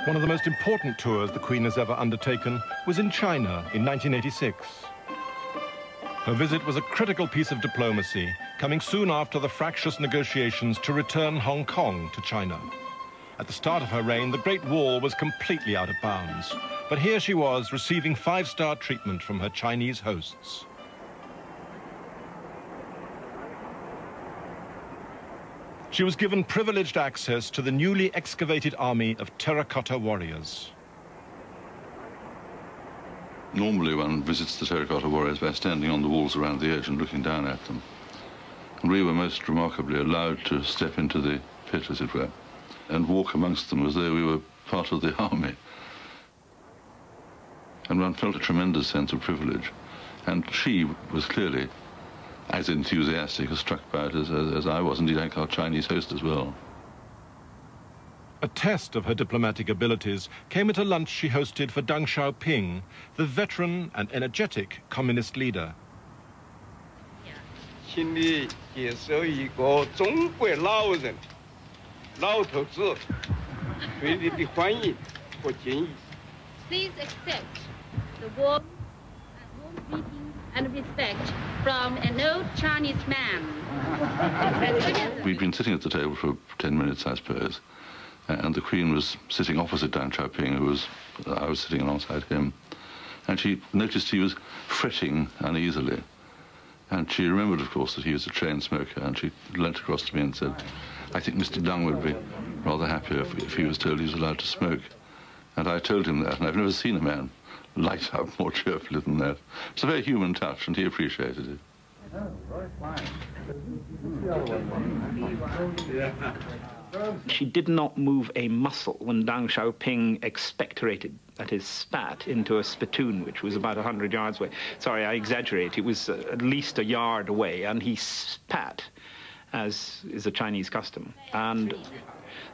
One of the most important tours the Queen has ever undertaken was in China in 1986. Her visit was a critical piece of diplomacy, coming soon after the fractious negotiations to return Hong Kong to China. At the start of her reign, the Great Wall was completely out of bounds. But here she was, receiving five-star treatment from her Chinese hosts. She was given privileged access to the newly excavated army of terracotta warriors. Normally one visits the terracotta warriors by standing on the walls around the edge and looking down at them. And we were most remarkably allowed to step into the pit, as it were, and walk amongst them as though we were part of the army. And one felt a tremendous sense of privilege. And she was clearly as enthusiastic, as struck by it as I was, indeed our Chinese host as well. A test of her diplomatic abilities came at a lunch she hosted for Deng Xiaoping, the veteran and energetic communist leader. Please accept the warm greeting and respect from an old Chinese man. We'd been sitting at the table for 10 minutes, I suppose, and the Queen was sitting opposite Deng Xiaoping, I was sitting alongside him, and she noticed he was fretting uneasily. And she remembered, of course, that he was a chain smoker, and she leant across to me and said, I think Mr. Deng would be rather happier if he was told he was allowed to smoke. And I told him that, and I've never seen a man light up more cheerfully than that. It's a very human touch, and he appreciated it. She did not move a muscle when Deng Xiaoping expectorated at his spat into a spittoon, which was about 100 yards away. Sorry, I exaggerate. It was at least a yard away, and he spat, as is a Chinese custom. And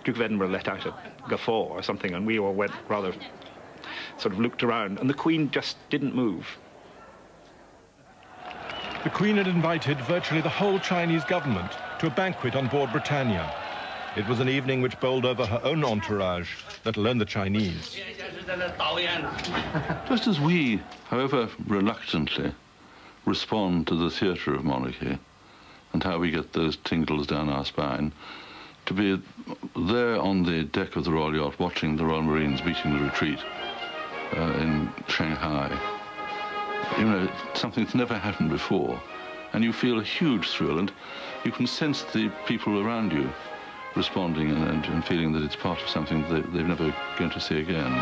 Duke of Edinburgh let out a guffaw or something, and we all went rather sort of looked around, and the Queen just didn't move. The Queen had invited virtually the whole Chinese government to a banquet on board Britannia. It was an evening which bowled over her own entourage, let alone the Chinese. Just as we, however reluctantly, respond to the theatre of monarchy and how we get those tingles down our spine, to be there on the deck of the Royal Yacht watching the Royal Marines beating the retreat in Shanghai, you know, something that's never happened before, and you feel a huge thrill, and you can sense the people around you responding and feeling that it's part of something that they're never going to see again.